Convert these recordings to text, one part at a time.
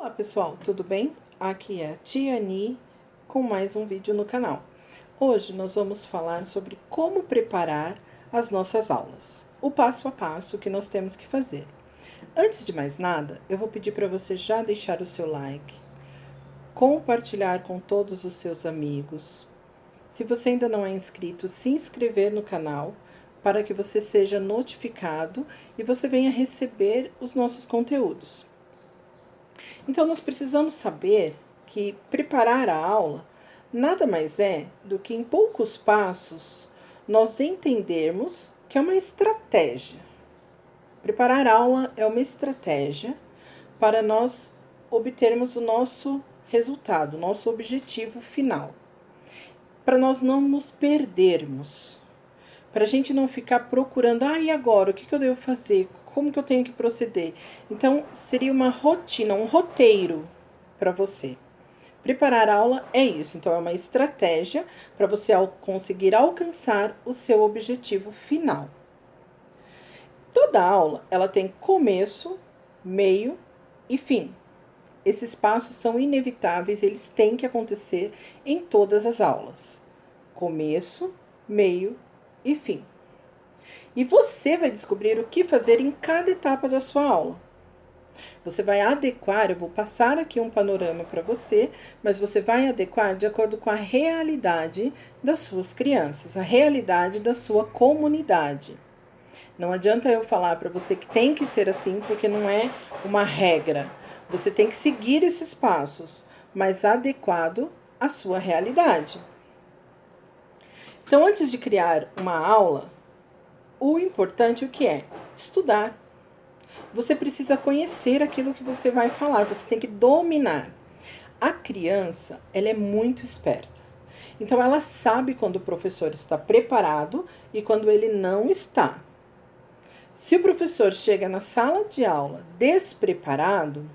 Olá pessoal, tudo bem? Aqui é a Tia Ni com mais um vídeo no canal. Hoje nós vamos falar sobre como preparar as nossas aulas, o passo a passo que nós temos que fazer. Antes de mais nada, eu vou pedir para você já deixar o seu like, compartilhar com todos os seus amigos. Se você ainda não é inscrito, se inscrever no canal para que você seja notificado e você venha receber os nossos conteúdos. Então, nós precisamos saber que preparar a aula nada mais é do que, em poucos passos, nós entendermos que é uma estratégia. Preparar a aula é uma estratégia para nós obtermos o nosso resultado, o nosso objetivo final. Para nós não nos perdermos. Para a gente não ficar procurando, e agora? O que eu devo fazer? Como que eu tenho que proceder? Então, seria uma rotina, um roteiro para você. Preparar a aula é isso. Então, é uma estratégia para você conseguir alcançar o seu objetivo final. Toda aula, ela tem começo, meio e fim. Esses passos são inevitáveis, eles têm que acontecer em todas as aulas. Começo, meio e fim. E você vai descobrir o que fazer em cada etapa da sua aula. Você vai adequar, eu vou passar aqui um panorama para você, mas você vai adequar de acordo com a realidade das suas crianças, a realidade da sua comunidade. Não adianta eu falar para você que tem que ser assim, porque não é uma regra. Você tem que seguir esses passos, mas adequado à sua realidade. Então, antes de criar uma aula, o importante o que é? Estudar. Você precisa conhecer aquilo que você vai falar, você tem que dominar. A criança, ela é muito esperta. Então, ela sabe quando o professor está preparado e quando ele não está. Se o professor chega na sala de aula despreparado,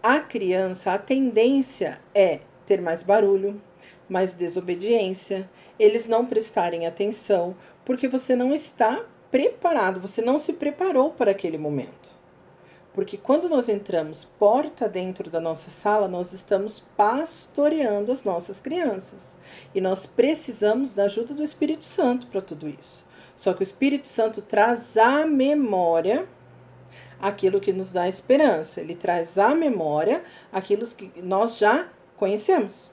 a criança, a tendência é ter mais barulho, mais desobediência, eles não prestarem atenção, porque você não está preparado, você não se preparou para aquele momento. Porque quando nós entramos porta dentro da nossa sala, nós estamos pastoreando as nossas crianças. E nós precisamos da ajuda do Espírito Santo para tudo isso. Só que o Espírito Santo traz à memória aquilo que nos dá esperança. Ele traz à memória aquilo que nós já conhecemos,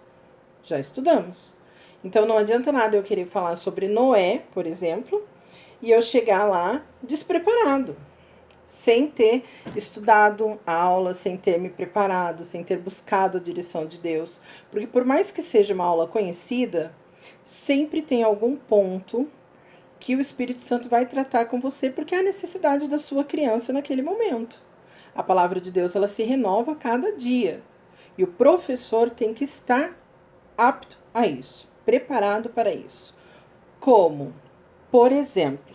já estudamos. Então não adianta nada eu querer falar sobre Noé, por exemplo, e eu chegar lá despreparado, sem ter estudado a aula, sem ter me preparado, sem ter buscado a direção de Deus. Porque por mais que seja uma aula conhecida, sempre tem algum ponto que o Espírito Santo vai tratar com você, porque é a necessidade da sua criança naquele momento. A palavra de Deus, ela se renova a cada dia. E o professor tem que estar apto a isso, preparado para isso. Como, por exemplo,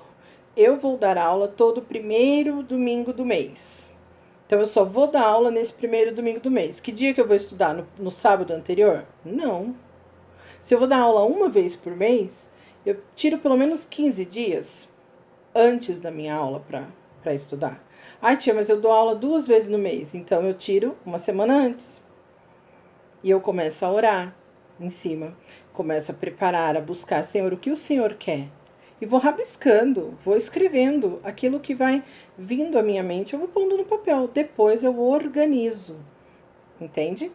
eu vou dar aula todo primeiro domingo do mês. Então, eu só vou dar aula nesse primeiro domingo do mês. Que dia que eu vou estudar? No sábado anterior? Não. Se eu vou dar aula uma vez por mês, eu tiro pelo menos 15 dias antes da minha aula para estudar. Tia, mas eu dou aula 2 vezes no mês. Então, eu tiro uma semana antes. E eu começo a orar em cima. Começo a preparar, a buscar, Senhor, o que o Senhor quer? E vou rabiscando, vou escrevendo aquilo que vai vindo à minha mente, eu vou pondo no papel. Depois eu organizo. Entende?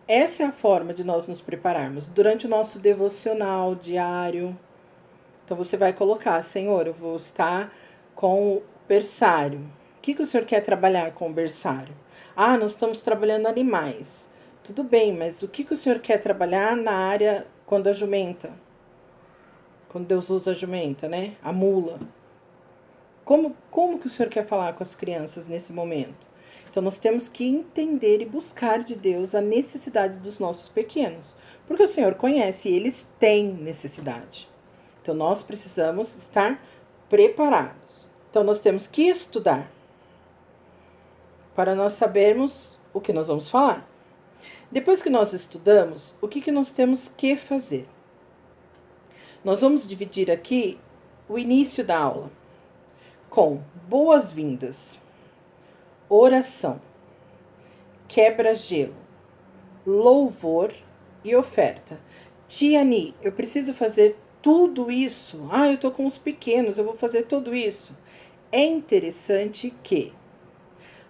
Essa é a forma de nós nos prepararmos. Durante o nosso devocional diário. Então, você vai colocar, Senhor, eu vou estar com o berçário. O que o Senhor quer trabalhar com o berçário? Nós estamos trabalhando animais. Tudo bem, mas o que o Senhor quer trabalhar na área quando a jumenta? Quando Deus usa a jumenta, né? A mula. Como que o Senhor quer falar com as crianças nesse momento? Então, nós temos que entender e buscar de Deus a necessidade dos nossos pequenos. Porque o Senhor conhece e eles têm necessidade. Então, nós precisamos estar preparados. Então, nós temos que estudar para nós sabermos o que nós vamos falar. Depois que nós estudamos, o que nós temos que fazer? Nós vamos dividir aqui o início da aula com boas-vindas, oração, quebra-gelo, louvor e oferta. Tia Ni, eu preciso fazer tudo isso? Ah, eu tô com os pequenos, eu vou fazer tudo isso. É interessante que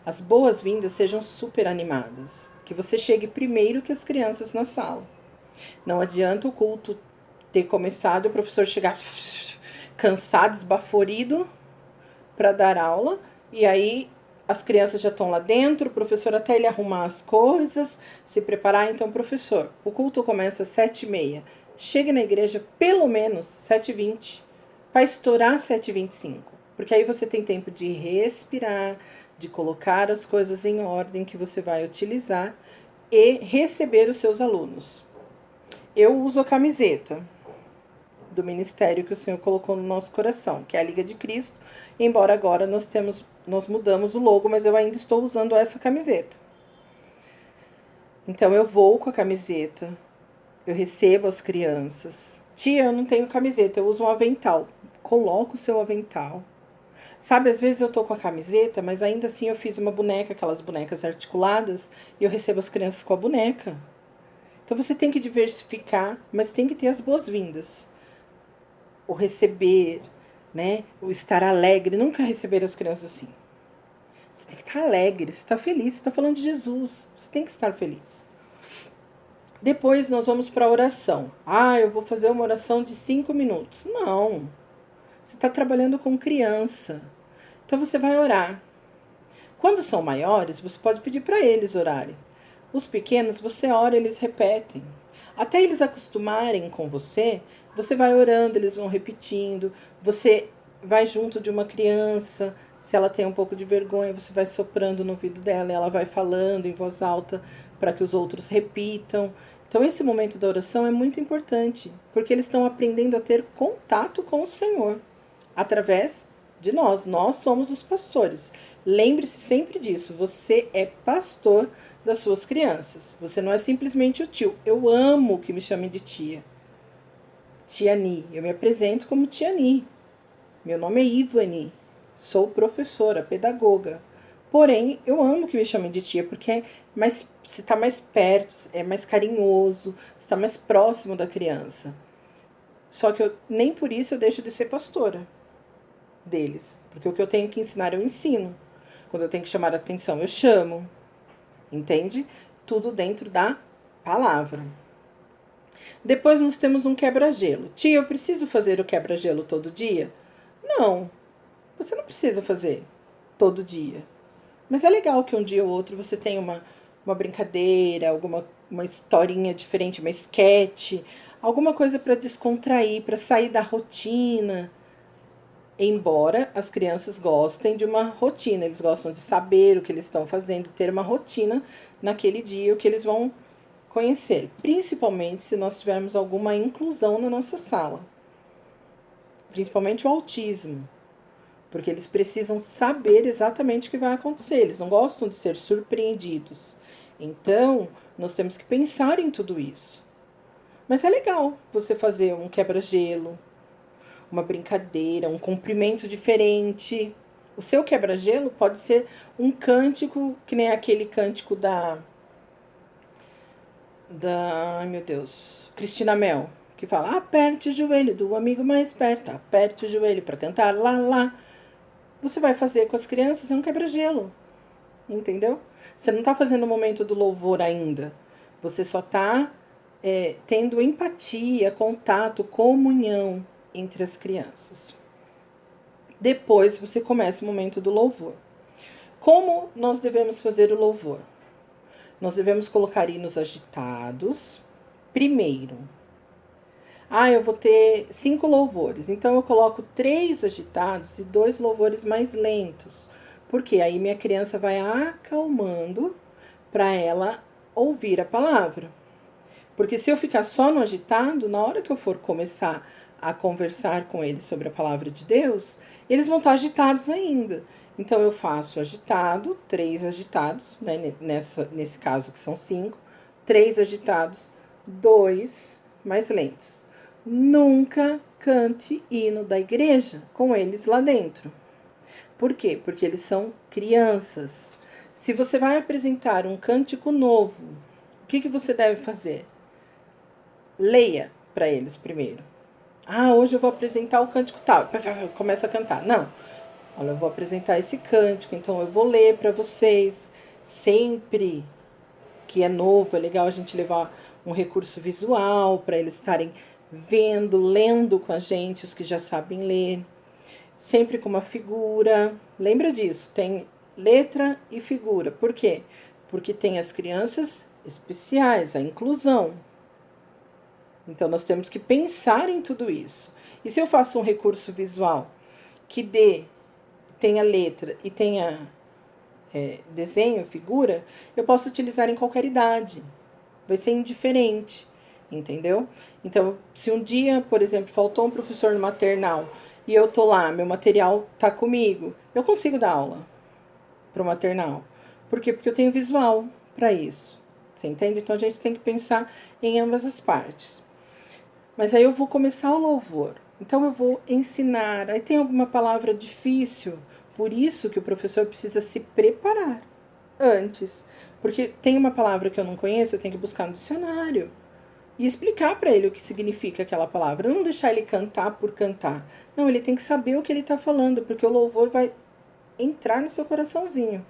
as boas-vindas sejam super animadas, que você chegue primeiro que as crianças na sala. Não adianta o culto ter começado e o professor chegar cansado, esbaforido para dar aula, e aí as crianças já estão lá dentro, o professor até ele arrumar as coisas, se preparar. Então, professor, o culto começa às 7h30. Chegue na igreja pelo menos 7h20, para estourar 7h25. Porque aí você tem tempo de respirar, de colocar as coisas em ordem que você vai utilizar e receber os seus alunos. Eu uso a camiseta do ministério que o Senhor colocou no nosso coração, que é a Liga de Cristo, embora agora nós mudamos o logo, mas eu ainda estou usando essa camiseta. Então eu vou com a camiseta, eu recebo as crianças. Tia, eu não tenho camiseta, eu uso um avental. Coloca o seu avental. Sabe, às vezes eu tô com a camiseta, mas ainda assim eu fiz uma boneca, aquelas bonecas articuladas, e eu recebo as crianças com a boneca. Então você tem que diversificar, mas tem que ter as boas-vindas. O receber, né? O estar alegre. Nunca receber as crianças assim. Você tem que estar alegre, você está feliz, você está falando de Jesus. Você tem que estar feliz. Depois nós vamos para a oração. Ah, eu vou fazer uma oração de 5 minutos. Não. Você está trabalhando com criança. Então você vai orar. Quando são maiores, você pode pedir para eles orarem. Os pequenos, você ora, eles repetem. Até eles acostumarem com você, você vai orando, eles vão repetindo. Você vai junto de uma criança, se ela tem um pouco de vergonha, você vai soprando no ouvido dela, ela vai falando em voz alta para que os outros repitam. Então, esse momento da oração é muito importante, porque eles estão aprendendo a ter contato com o Senhor, através de nós. Nós somos os pastores. Lembre-se sempre disso, você é pastor das suas crianças. Você não é simplesmente o tio. Eu amo que me chamem de tia. Tia Ni. Eu me apresento como Tia Ni. Meu nome é Ivani. Sou professora, pedagoga. Porém, eu amo que me chamem de tia, porque você está mais perto, é mais carinhoso, está mais próximo da criança. Só que nem por isso eu deixo de ser pastora deles. Porque o que eu tenho que ensinar, eu ensino. Quando eu tenho que chamar a atenção, eu chamo. Entende? Tudo dentro da palavra. Depois nós temos um quebra-gelo. Tia, eu preciso fazer o quebra-gelo todo dia? Não, você não precisa fazer todo dia. Mas é legal que um dia ou outro você tenha uma brincadeira, uma historinha diferente, uma sketch, alguma coisa para descontrair, para sair da rotina. Embora as crianças gostem de uma rotina, eles gostam de saber o que eles estão fazendo, ter uma rotina naquele dia, o que eles vão conhecer, principalmente se nós tivermos alguma inclusão na nossa sala, principalmente o autismo, porque eles precisam saber exatamente o que vai acontecer, eles não gostam de ser surpreendidos. Então, nós temos que pensar em tudo isso. Mas é legal você fazer um quebra-gelo, uma brincadeira, um cumprimento diferente. O seu quebra-gelo pode ser um cântico, que nem aquele cântico ai meu Deus, Cristina Mel, que fala: aperte o joelho do amigo mais perto, aperte o joelho para cantar lá, lá. Você vai fazer com as crianças, é um quebra-gelo, entendeu? Você não está fazendo o momento do louvor ainda. Você só está tendo empatia, contato, comunhão entre as crianças. Depois você começa o momento do louvor. Como nós devemos fazer o louvor? Nós devemos colocar hinos agitados. Primeiro, eu vou ter 5 louvores, então eu coloco 3 agitados e 2 louvores mais lentos, porque aí minha criança vai acalmando para ela ouvir a palavra. Porque se eu ficar só no agitado, na hora que eu for começar a conversar com eles sobre a palavra de Deus, eles vão estar agitados ainda. Então eu faço agitado, 3 agitados, né? Nesse caso que são 5, 3 agitados, 2 mais lentos. Nunca cante hino da igreja com eles lá dentro. Por quê? Porque eles são crianças. Se você vai apresentar um cântico novo, o que você deve fazer? Leia para eles primeiro. Ah, hoje eu vou apresentar o cântico tal. Começa a cantar. Não. Olha, eu vou apresentar esse cântico, então eu vou ler para vocês. Sempre que é novo, é legal a gente levar um recurso visual para eles estarem vendo, lendo com a gente, os que já sabem ler. Sempre com uma figura. Lembra disso? Tem letra e figura. Por quê? Porque tem as crianças especiais, a inclusão. Então, nós temos que pensar em tudo isso. E se eu faço um recurso visual que tenha letra e tenha desenho, figura, eu posso utilizar em qualquer idade. Vai ser indiferente, entendeu? Então, se um dia, por exemplo, faltou um professor no maternal e eu tô lá, meu material tá comigo, eu consigo dar aula pro maternal. Por quê? Porque eu tenho visual para isso. Você entende? Então, a gente tem que pensar em ambas as partes. Mas aí eu vou começar o louvor. Então eu vou ensinar. Aí tem alguma palavra difícil. Por isso que o professor precisa se preparar antes. Porque tem uma palavra que eu não conheço, eu tenho que buscar no dicionário. E explicar para ele o que significa aquela palavra. Não deixar ele cantar por cantar. Não, ele tem que saber o que ele está falando. Porque o louvor vai entrar no seu coraçãozinho.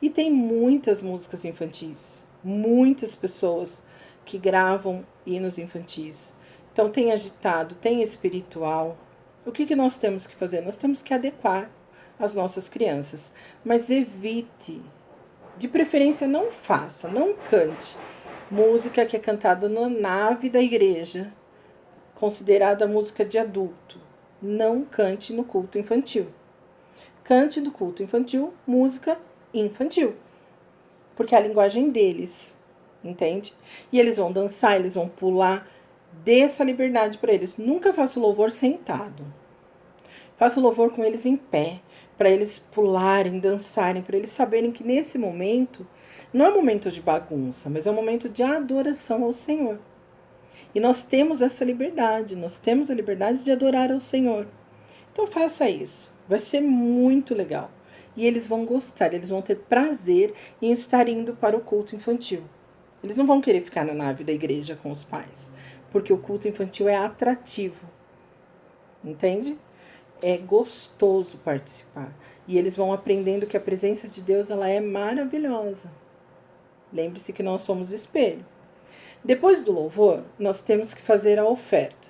E tem muitas músicas infantis. Muitas pessoas que gravam hinos infantis. Então, tem agitado, tem espiritual. O que nós temos que fazer? Nós temos que adequar as nossas crianças. Mas evite, de preferência não faça, não cante música que é cantada na nave da igreja, considerada música de adulto. Não cante no culto infantil. Cante no culto infantil música infantil. Porque é a linguagem deles, entende? E eles vão dançar, eles vão pular. Dê essa liberdade para eles. Nunca faça o louvor sentado. Faça o louvor com eles em pé, para eles pularem, dançarem, para eles saberem que nesse momento não é um momento de bagunça, mas é um momento de adoração ao Senhor. E nós temos essa liberdade, nós temos a liberdade de adorar ao Senhor. Então faça isso, vai ser muito legal. E eles vão gostar, eles vão ter prazer em estar indo para o culto infantil. Eles não vão querer ficar na nave da igreja com os pais, porque o culto infantil é atrativo, entende? É gostoso participar. E eles vão aprendendo que a presença de Deus ela é maravilhosa. Lembre-se que nós somos espelho. Depois do louvor, nós temos que fazer a oferta.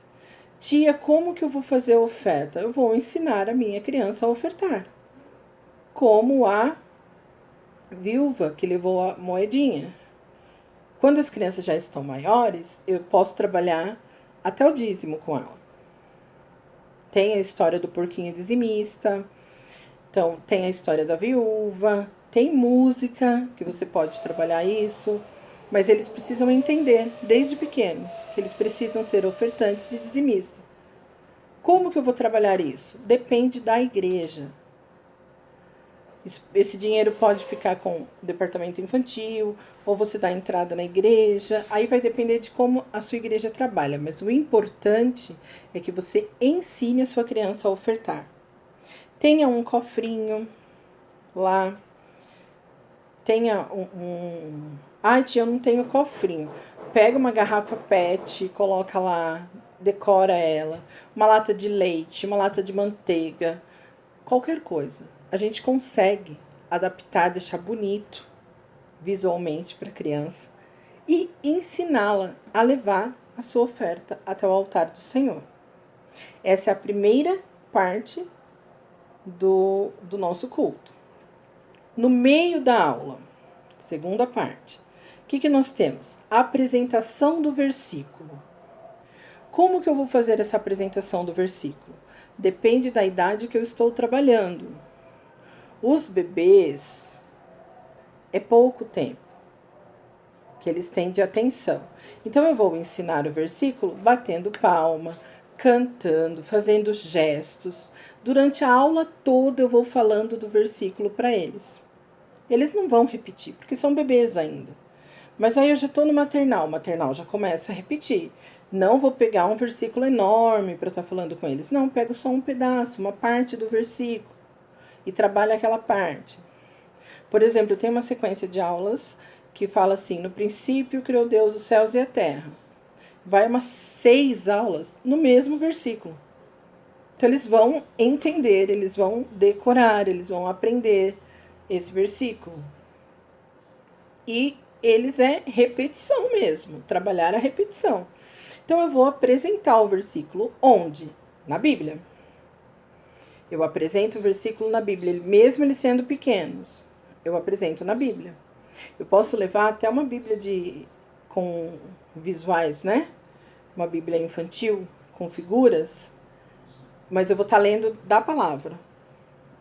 Tia, como que eu vou fazer a oferta? Eu vou ensinar a minha criança a ofertar. Como a viúva que levou a moedinha. Quando as crianças já estão maiores, eu posso trabalhar até o dízimo com ela. Tem a história do porquinho dizimista, então tem a história da viúva, tem música que você pode trabalhar isso, mas eles precisam entender, desde pequenos, que eles precisam ser ofertantes e dizimistas. Como que eu vou trabalhar isso? Depende da igreja. Esse dinheiro pode ficar com o departamento infantil, ou você dá entrada na igreja. Aí vai depender de como a sua igreja trabalha. Mas o importante é que você ensine a sua criança a ofertar. Tenha um cofrinho lá. Tenha Ai, tia, eu não tenho cofrinho. Pega uma garrafa PET, coloca lá, decora ela. Uma lata de leite, uma lata de manteiga. Qualquer coisa. A gente consegue adaptar, deixar bonito visualmente para a criança e ensiná-la a levar a sua oferta até o altar do Senhor. Essa é a primeira parte do nosso culto. No meio da aula, segunda parte, o que nós temos? A apresentação do versículo. Como que eu vou fazer essa apresentação do versículo? Depende da idade que eu estou trabalhando. Os bebês, é pouco tempo que eles têm de atenção. Então, eu vou ensinar o versículo batendo palma, cantando, fazendo gestos. Durante a aula toda, eu vou falando do versículo para eles. Eles não vão repetir, porque são bebês ainda. Mas aí eu já estou no maternal, o maternal já começa a repetir. Não vou pegar um versículo enorme para estar falando com eles. Não, pego só um pedaço, uma parte do versículo. E trabalha aquela parte. Por exemplo, tem uma sequência de aulas que fala assim: no princípio criou Deus os céus e a terra. Vai umas 6 aulas no mesmo versículo. Então eles vão entender, eles vão decorar, eles vão aprender esse versículo. E eles é repetição mesmo, trabalhar a repetição. Então eu vou apresentar o versículo onde? Na Bíblia. Eu apresento o versículo na Bíblia, mesmo eles sendo pequenos. Eu apresento na Bíblia. Eu posso levar até uma Bíblia com visuais, né? Uma Bíblia infantil com figuras, mas eu vou estar lendo da palavra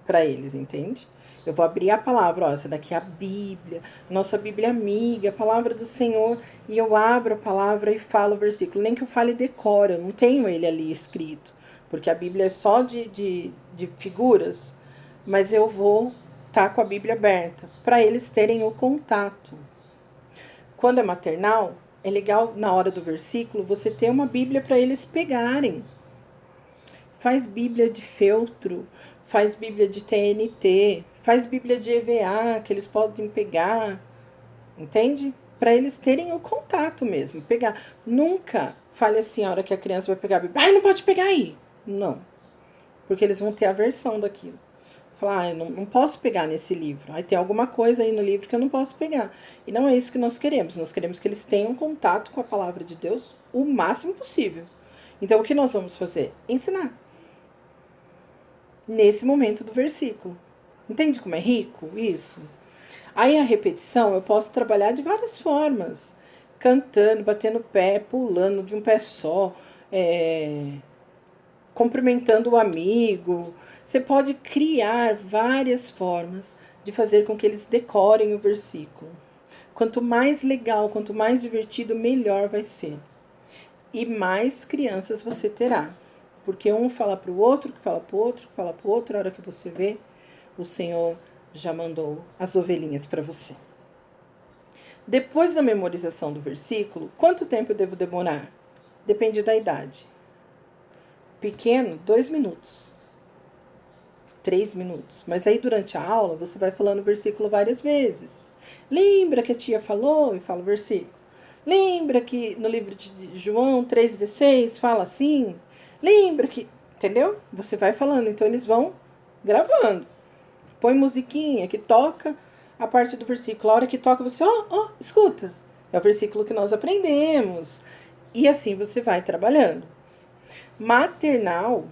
para eles, entende? Eu vou abrir a palavra, ó, essa daqui é a Bíblia, nossa Bíblia amiga, a palavra do Senhor, e eu abro a palavra e falo o versículo, nem que eu fale decoro, eu não tenho ele ali escrito, porque a Bíblia é só de figuras, mas eu vou estar com a Bíblia aberta, para eles terem o contato. Quando é maternal, é legal na hora do versículo você ter uma Bíblia para eles pegarem. Faz Bíblia de feltro, faz Bíblia de TNT, faz Bíblia de EVA, que eles podem pegar, entende? Para eles terem o contato mesmo, pegar. Nunca fale assim a hora que a criança vai pegar a Bíblia, não pode pegar aí. Não, porque eles vão ter aversão daquilo. Falar, eu não posso pegar nesse livro. Aí tem alguma coisa aí no livro que eu não posso pegar. E não é isso que nós queremos. Nós queremos que eles tenham contato com a palavra de Deus o máximo possível. Então, o que nós vamos fazer? Ensinar. Nesse momento do versículo. Entende como é rico isso? Aí a repetição eu posso trabalhar de várias formas. Cantando, batendo pé, pulando de um pé só, cumprimentando o amigo. Você pode criar várias formas de fazer com que eles decorem o versículo. Quanto mais legal, quanto mais divertido, melhor vai ser. E mais crianças você terá. Porque um fala para o outro, que fala para o outro, que fala para o outro. A hora que você vê, o Senhor já mandou as ovelhinhas para você. Depois da memorização do versículo, quanto tempo eu devo demorar? Depende da idade. Pequeno, 2 minutos. 3 minutos. Mas aí durante a aula você vai falando o versículo várias vezes. Lembra que a tia falou? E fala o versículo. Lembra que no livro de João 3,16 fala assim? Lembra que... Entendeu? Você vai falando, então eles vão gravando. Põe musiquinha que toca a parte do versículo. A hora que toca você, escuta. É o versículo que nós aprendemos. E assim você vai trabalhando. Maternal,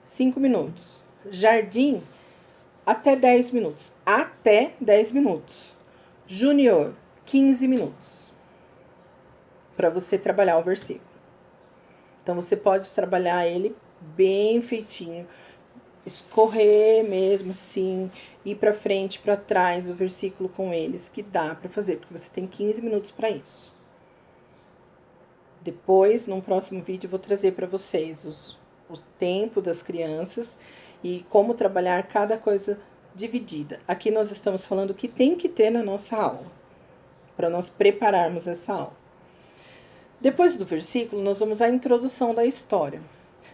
5 minutos. Jardim, até 10 minutos. Até 10 minutos. Júnior, 15 minutos. Para você trabalhar o versículo. Então, você pode trabalhar ele bem feitinho. Escorrer mesmo, assim. Ir para frente, para trás, o versículo com eles. Que dá para fazer, porque você tem 15 minutos para isso. Depois, num próximo vídeo, eu vou trazer para vocês o tempo das crianças e como trabalhar cada coisa dividida. Aqui nós estamos falando o que tem que ter na nossa aula, para nós prepararmos essa aula. Depois do versículo, nós vamos à introdução da história.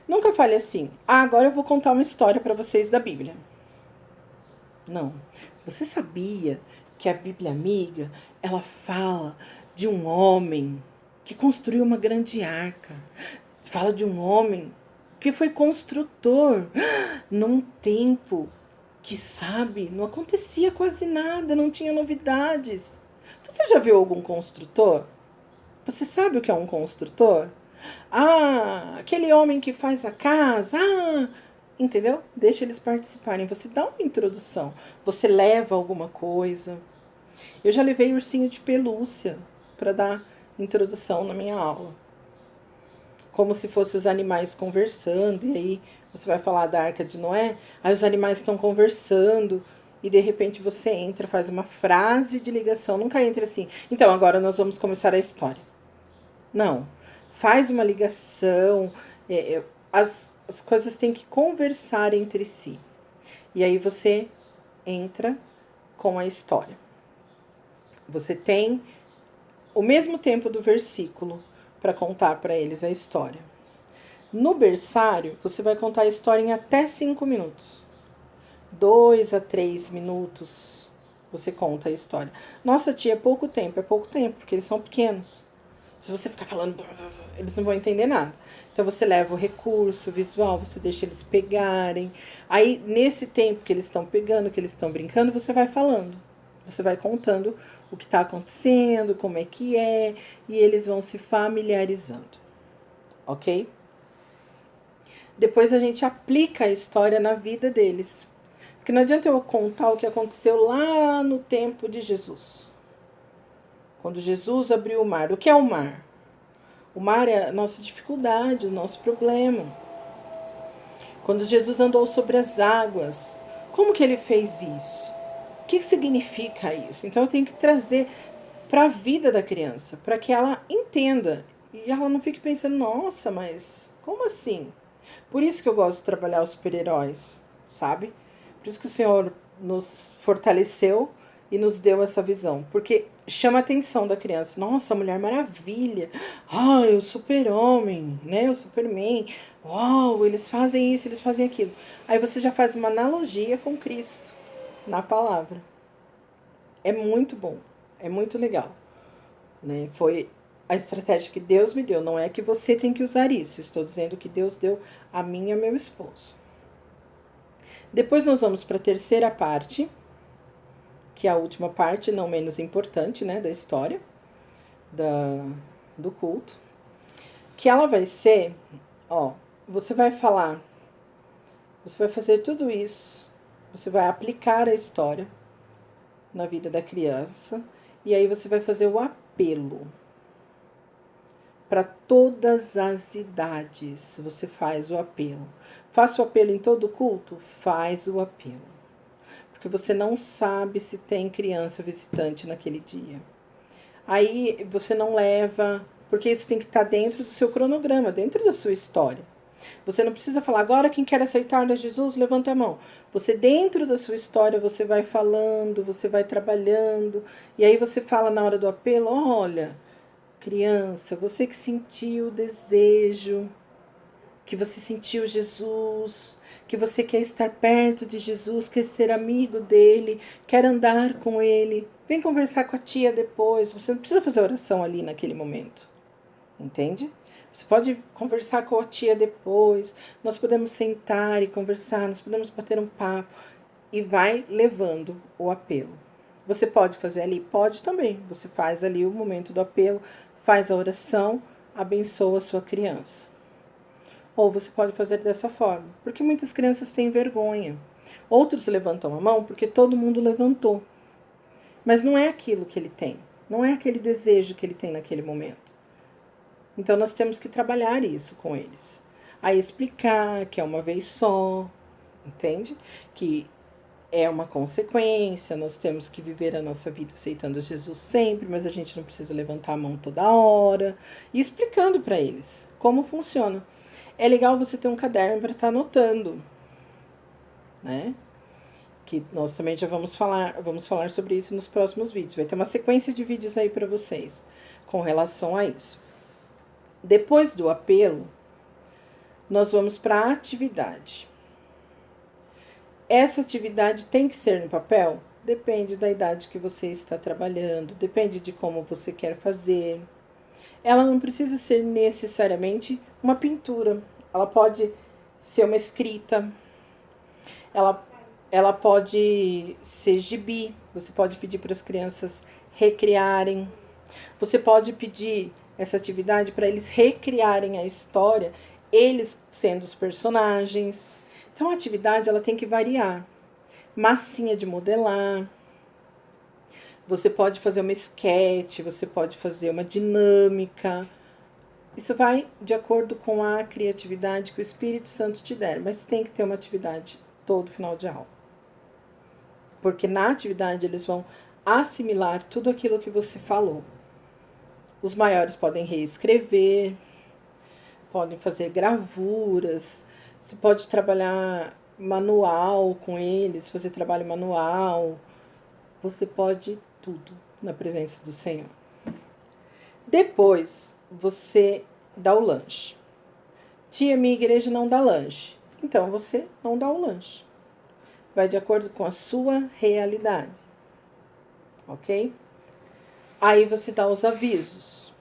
Nunca fale assim, agora eu vou contar uma história para vocês da Bíblia. Não. Você sabia que a Bíblia Amiga, ela fala de um homem que construiu uma grande arca. Fala de um homem que foi construtor num tempo que, sabe, não acontecia quase nada, não tinha novidades. Você já viu algum construtor? Você sabe o que é um construtor? Aquele homem que faz a casa. Entendeu? Deixa eles participarem. Você dá uma introdução. Você leva alguma coisa. Eu já levei ursinho de pelúcia para dar introdução na minha aula. Como se fossem os animais conversando. E aí você vai falar da Arca de Noé. Aí os animais estão conversando. E de repente você entra, faz uma frase de ligação. Nunca entra assim. Então agora nós vamos começar a história. Não. Faz uma ligação. As coisas têm que conversar entre si. E aí você entra com a história. Você tem o mesmo tempo do versículo para contar para eles a história. No berçário, você vai contar a história em até 5 minutos. 2 a 3 minutos você conta a história. Nossa, tia, é pouco tempo, porque eles são pequenos. Se você ficar falando, eles não vão entender nada. Então você leva o recurso visual, você deixa eles pegarem. Aí, nesse tempo que eles estão pegando, que eles estão brincando, você vai falando. Você vai contando o que está acontecendo, como é que é, e eles vão se familiarizando. Ok? Depois a gente aplica a história na vida deles. Porque não adianta eu contar o que aconteceu lá no tempo de Jesus. Quando Jesus abriu o mar. O que é o mar? O mar é a nossa dificuldade, o nosso problema. Quando Jesus andou sobre as águas, como que ele fez isso? O que significa isso? Então eu tenho que trazer para a vida da criança, para que ela entenda e ela não fique pensando, nossa, mas como assim? Por isso que eu gosto de trabalhar os super-heróis, sabe? Por isso que o Senhor nos fortaleceu e nos deu essa visão. Porque chama a atenção da criança. Nossa, Mulher Maravilha. Ai, o Super-Homem, né? O Superman. Uau, eles fazem isso, eles fazem aquilo. Aí você já faz uma analogia com Cristo na palavra. É muito bom. É muito legal. Né? Foi a estratégia que Deus me deu. Não é que você tem que usar isso. Estou dizendo que Deus deu a mim e ao meu esposo. Depois nós vamos para a terceira parte, que é a última parte, não menos importante, né, da história do culto. Que ela vai ser, ó, você vai falar, você vai fazer tudo isso, você vai aplicar a história na vida da criança, e aí você vai fazer o apelo. Para todas as idades, você faz o apelo. Faça o apelo em todo culto? Faz o apelo. Porque você não sabe se tem criança visitante naquele dia. Aí você não leva, porque isso tem que estar dentro do seu cronograma, dentro da sua história. Você não precisa falar, agora quem quer aceitar a Jesus, levanta a mão. Você, dentro da sua história, você vai falando, você vai trabalhando, e aí você fala na hora do apelo, olha, criança, você que sentiu o desejo, que você sentiu Jesus, que você quer estar perto de Jesus, quer ser amigo dele, quer andar com ele, vem conversar com a tia depois. Você não precisa fazer oração ali naquele momento, entende? Você pode conversar com a tia depois, nós podemos sentar e conversar, nós podemos bater um papo e vai levando o apelo. Você pode fazer ali? Pode também. Você faz ali o momento do apelo, faz a oração, abençoa a sua criança. Ou você pode fazer dessa forma, porque muitas crianças têm vergonha. Outros levantam a mão porque todo mundo levantou. Mas não é aquilo que ele tem, não é aquele desejo que ele tem naquele momento. Então nós temos que trabalhar isso com eles. Aí explicar que é uma vez só, entende? Que é uma consequência, nós temos que viver a nossa vida aceitando Jesus sempre, mas a gente não precisa levantar a mão toda hora. E explicando para eles como funciona. É legal você ter um caderno para estar anotando, né? Que nós também já vamos falar sobre isso nos próximos vídeos. Vai ter uma sequência de vídeos aí para vocês com relação a isso. Depois do apelo, nós vamos para a atividade. Essa atividade tem que ser no papel? Depende da idade que você está trabalhando, depende de como você quer fazer. Ela não precisa ser necessariamente uma pintura, ela pode ser uma escrita, ela pode ser gibi, você pode pedir para as crianças recriarem, você pode pedir essa atividade para eles recriarem a história, eles sendo os personagens. Então a atividade ela tem que variar. Massinha de modelar, você pode fazer uma esquete, você pode fazer uma dinâmica. Isso vai de acordo com a criatividade que o Espírito Santo te der, mas tem que ter uma atividade todo final de aula. Porque na atividade eles vão assimilar tudo aquilo que você falou. Os maiores podem reescrever, podem fazer gravuras, você pode trabalhar manual com eles, fazer trabalho manual, você pode tudo na presença do Senhor. Depois, você dá o lanche. Tia, minha igreja não dá lanche. Então, você não dá o lanche. vai de acordo com a sua realidade, ok? Aí você dá os avisos.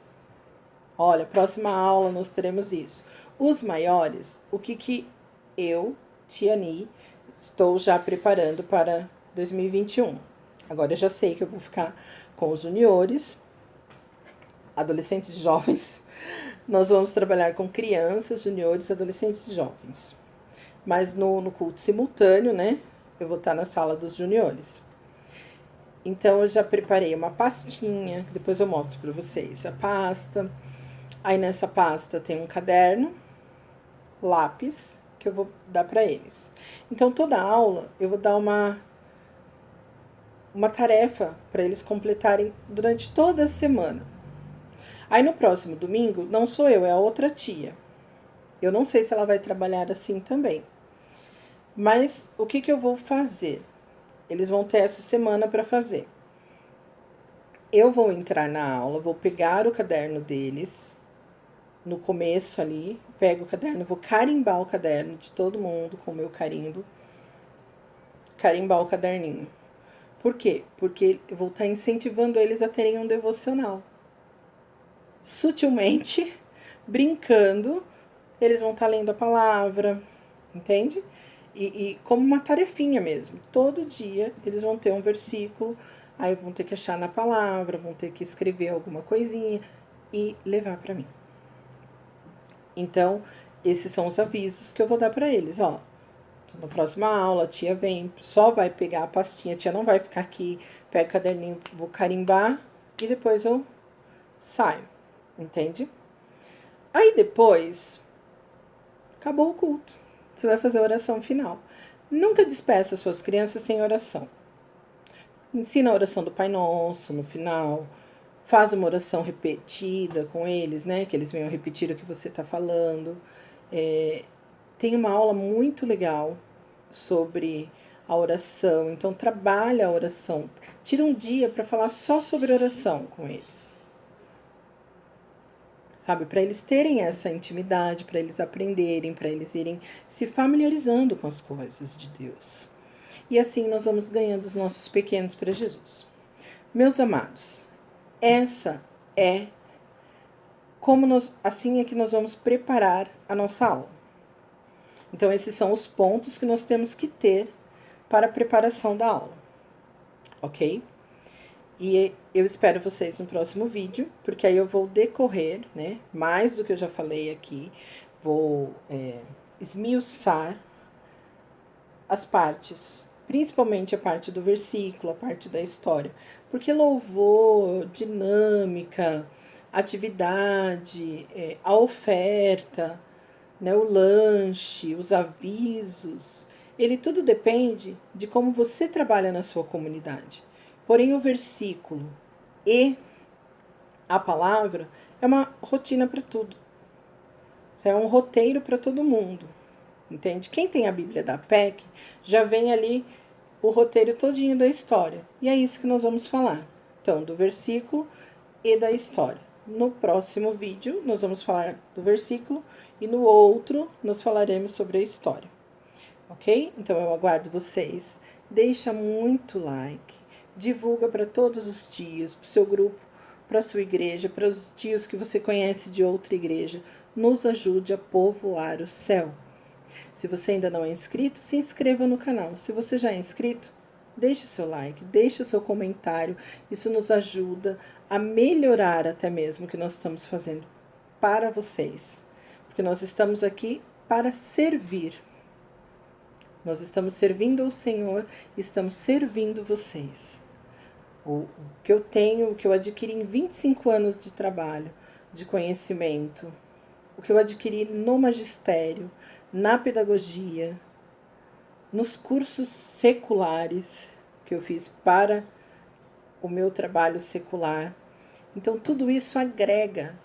Olha, próxima aula nós teremos isso. Os maiores, o que eu, Tiani, estou já preparando para 2021. Agora eu já sei que eu vou ficar com os juniores, adolescentes e jovens. Nós vamos trabalhar com crianças, juniores, adolescentes e jovens. Mas no culto simultâneo, né? Eu vou estar na sala dos juniores. Então, eu já preparei uma pastinha, depois eu mostro para vocês a pasta. Aí, nessa pasta tem um caderno, lápis, que eu vou dar para eles. Então, toda aula eu vou dar uma tarefa para eles completarem durante toda a semana. Aí, no próximo domingo, não sou eu, é a outra tia. Eu não sei se ela vai trabalhar assim também. Mas, o que eu vou fazer? Eles vão ter essa semana para fazer. Eu vou entrar na aula, vou pegar o caderno deles, no começo ali, pego o caderno, vou carimbar o caderno de todo mundo com o meu carimbo, carimbar o caderninho. Por quê? Porque eu vou estar incentivando eles a terem um devocional. Sutilmente, brincando, eles vão estar lendo a palavra, entende? E como uma tarefinha mesmo. Todo dia eles vão ter um versículo, aí vão ter que achar na palavra, vão ter que escrever alguma coisinha e levar para mim. Então, esses são os avisos que eu vou dar para eles, ó. Na próxima aula, a tia vem, só vai pegar a pastinha, a tia não vai ficar aqui, pega o caderninho, vou carimbar e depois eu saio, entende? Aí depois, acabou o culto. Você vai fazer a oração final. Nunca despeça suas crianças sem oração. Ensina a oração do Pai Nosso no final. Faz uma oração repetida com eles, né? Que eles venham repetir o que você está falando. Tem uma aula muito legal sobre a oração. Então, trabalha a oração. Tira um dia para falar só sobre oração com eles. Sabe? Para eles terem essa intimidade, para eles aprenderem, para eles irem se familiarizando com as coisas de Deus. E assim nós vamos ganhando os nossos pequenos para Jesus. Meus amados, essa é assim é que nós vamos preparar a nossa aula. Então, esses são os pontos que nós temos que ter para a preparação da aula, ok? E eu espero vocês no próximo vídeo, porque aí eu vou decorrer, né? Mais do que eu já falei aqui, vou esmiuçar as partes, principalmente a parte do versículo, a parte da história. Porque louvor, dinâmica, atividade, a oferta, né, o lanche, os avisos, ele tudo depende de como você trabalha na sua comunidade. Porém, o versículo e a palavra é uma rotina para tudo. É um roteiro para todo mundo, entende? Quem tem a Bíblia da PEC já vem ali o roteiro todinho da história. E é isso que nós vamos falar. Então, do versículo e da história. No próximo vídeo, nós vamos falar do versículo e no outro, nós falaremos sobre a história. Ok? Então, eu aguardo vocês. Deixa muito like. Divulga para todos os tios, para o seu grupo, para a sua igreja, para os tios que você conhece de outra igreja. Nos ajude a povoar o céu. Se você ainda não é inscrito, se inscreva no canal. Se você já é inscrito, deixe seu like, deixe seu comentário. Isso nos ajuda a melhorar até mesmo o que nós estamos fazendo para vocês. Porque nós estamos aqui para servir. Nós estamos servindo ao Senhor e estamos servindo vocês. O que eu tenho, o que eu adquiri em 25 anos de trabalho, de conhecimento, o que eu adquiri no magistério, na pedagogia, nos cursos seculares que eu fiz para o meu trabalho secular. Então, tudo isso agrega